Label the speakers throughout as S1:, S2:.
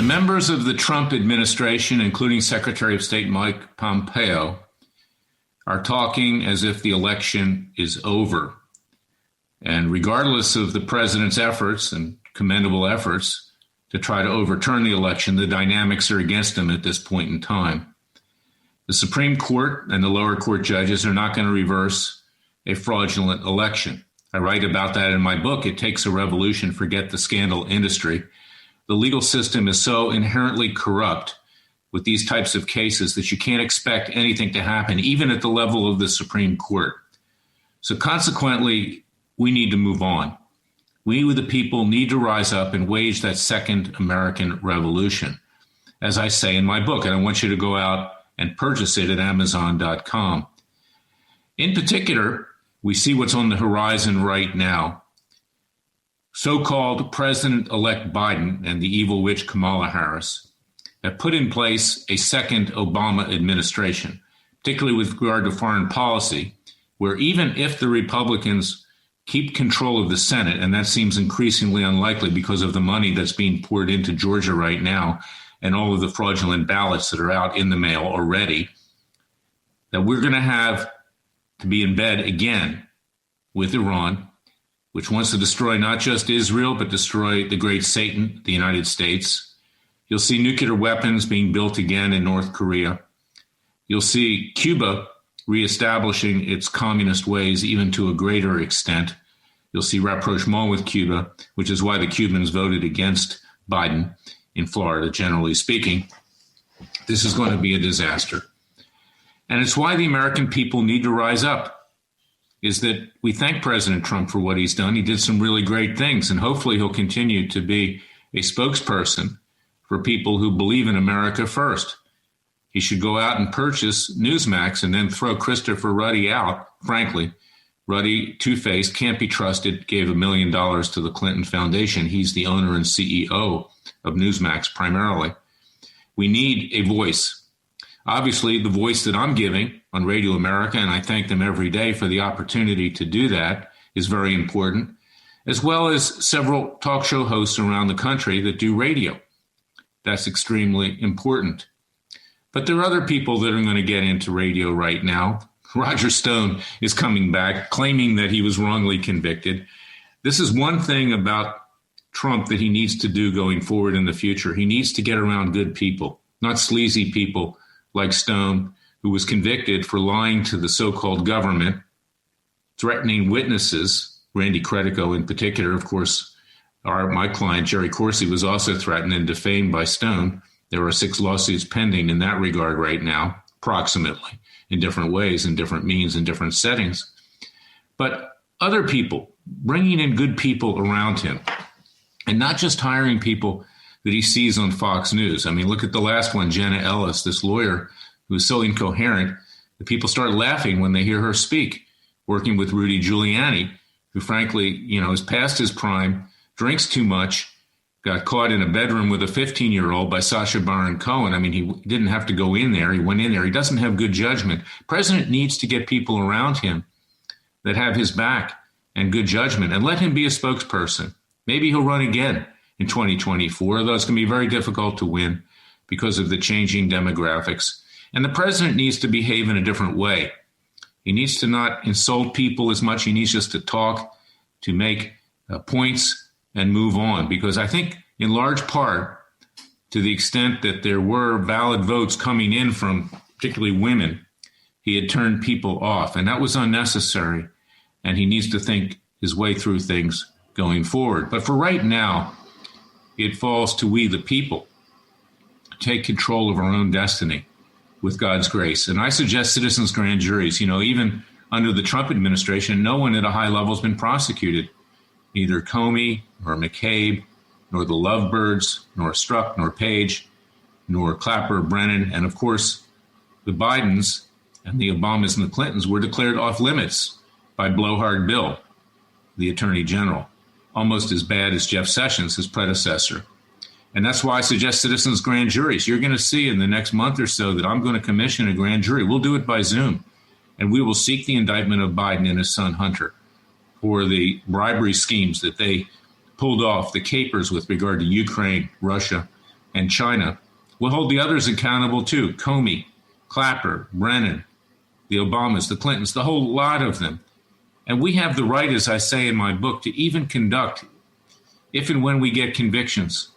S1: members of the Trump administration, including Secretary of State Mike Pompeo, are talking as if the election is over. And regardless of the president's efforts, and commendable efforts, to try to overturn the election, the dynamics are against him at this point in time. The Supreme Court and the lower court judges are not going to reverse a fraudulent election. I write about that in my book. It takes a revolution, forget the scandal industry. The legal system is so inherently corrupt with these types of cases that you can't expect anything to happen, even at the level of the Supreme Court. So consequently, we need to move on. We, the people, need to rise up and wage that second American revolution, as I say in my book. And I want you to go out and purchase it at Amazon.com. In particular, we see what's on the horizon right now. So-called President-elect Biden and the evil witch Kamala Harris have put in place a second Obama administration, particularly with regard to foreign policy, where even if the Republicans keep control of the Senate, and that seems increasingly unlikely because of the money that's being poured into Georgia right now and all of the fraudulent ballots that are out in the mail already, that we're going to have to be in bed again with Iran, which wants to destroy not just Israel, but destroy the great Satan, the United States. You'll see nuclear weapons being built again in North Korea. You'll see Cuba reestablishing its communist ways even to a greater extent. You'll see rapprochement with Cuba, which is why the Cubans voted against Biden in Florida, generally speaking. This is going to be a disaster. And it's why the American people need to rise up, is that we thank President Trump for what he's done. He did some really great things, and hopefully he'll continue to be a spokesperson for people who believe in America first. He should go out and purchase Newsmax and then throw Christopher Ruddy out. Frankly, Ruddy, two-faced, can't be trusted, gave $1 million to the Clinton Foundation. He's the owner and CEO of Newsmax primarily. We need a voice. Obviously, the voice that I'm giving on Radio America, and I thank them every day for the opportunity to do that, is very important, as well as several talk show hosts around the country that do radio. That's extremely important. But there are other people that are going to get into radio right now. Roger Stone is coming back, claiming that he was wrongly convicted. This is one thing about Trump that he needs to do going forward in the future. He needs to get around good people, not sleazy people like Stone, who was convicted for lying to the so-called government, threatening witnesses, Randy Credico in particular. Of course, my client, Jerry Corsi, was also threatened and defamed by Stone. There are 6 lawsuits pending in that regard right now, approximately, in different ways, in different means, in different settings. But other people, bringing in good people around him, and not just hiring people that he sees on Fox News. I mean, look at the last one, Jenna Ellis, this lawyer who is so incoherent that people start laughing when they hear her speak, working with Rudy Giuliani, who frankly, is past his prime, drinks too much, got caught in a bedroom with a 15-year-old by Sacha Baron Cohen. I mean, he didn't have to go in there. He went in there. He doesn't have good judgment. President needs to get people around him that have his back and good judgment, and let him be a spokesperson. Maybe he'll run again in 2024, although it's going to be very difficult to win because of the changing demographics. And the president needs to behave in a different way. He needs to not insult people as much. He needs just to talk, to make points, and move on, because I think in large part, to the extent that there were valid votes coming in from particularly women, he had turned people off, and that was unnecessary, and he needs to think his way through things going forward. But for right now, it falls to we the people to take control of our own destiny with God's grace. And I suggest citizens' grand juries. Even under the Trump administration, no one at a high level has been prosecuted. Neither Comey, nor McCabe, nor the Lovebirds, nor Strzok, nor Page, nor Clapper, Brennan, and of course, the Bidens and the Obamas and the Clintons were declared off limits by Blowhard Bill, the Attorney General, almost as bad as Jeff Sessions, his predecessor. And that's why I suggest citizens' grand juries. You're going to see in the next month or so that I'm going to commission a grand jury. We'll do it by Zoom, and we will seek the indictment of Biden and his son Hunter for the bribery schemes that they pulled off, the capers with regard to Ukraine, Russia, and China. We'll hold the others accountable too. Comey, Clapper, Brennan, the Obamas, the Clintons, the whole lot of them. And we have the right, as I say in my book, to even conduct, if and when we get convictions,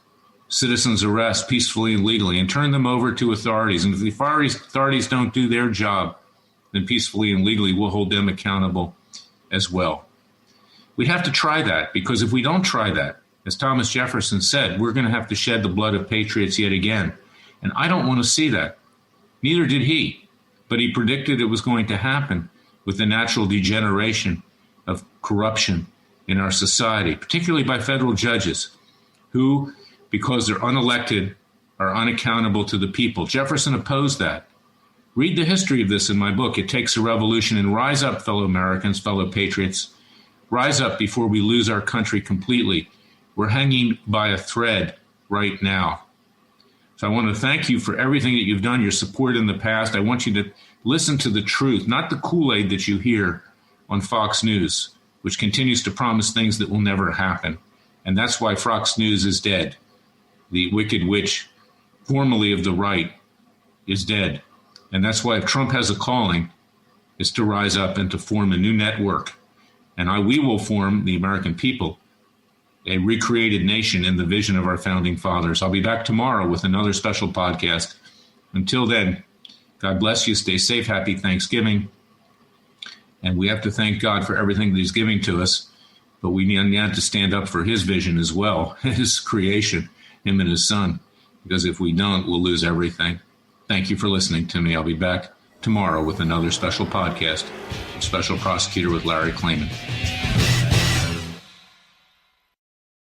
S1: citizens' arrests peacefully and legally, and turn them over to authorities. And if the authorities don't do their job, then peacefully and legally we'll hold them accountable as well. We have to try that, because if we don't try that, as Thomas Jefferson said, we're going to have to shed the blood of patriots yet again. And I don't want to see that. Neither did he. But he predicted it was going to happen with the natural degeneration of corruption in our society, particularly by federal judges who, because they're unelected, are unaccountable to the people. Jefferson opposed that. Read the history of this in my book. It Takes a Revolution, and rise up, fellow Americans, fellow patriots. Rise up before we lose our country completely. We're hanging by a thread right now. So I want to thank you for everything that you've done, your support in the past. I want you to listen to the truth, not the Kool-Aid that you hear on Fox News, which continues to promise things that will never happen. And that's why Fox News is dead. The wicked witch, formerly of the right, is dead. And that's why if Trump has a calling, is to rise up and to form a new network. And we will form, the American people, a recreated nation in the vision of our founding fathers. I'll be back tomorrow with another special podcast. Until then, God bless you. Stay safe. Happy Thanksgiving. And we have to thank God for everything that he's giving to us. But we need to stand up for his vision as well, his creation, him and his son. Because if we don't, we'll lose everything. Thank you for listening to me. I'll be back tomorrow with another special podcast. Special Prosecutor with Larry Klayman.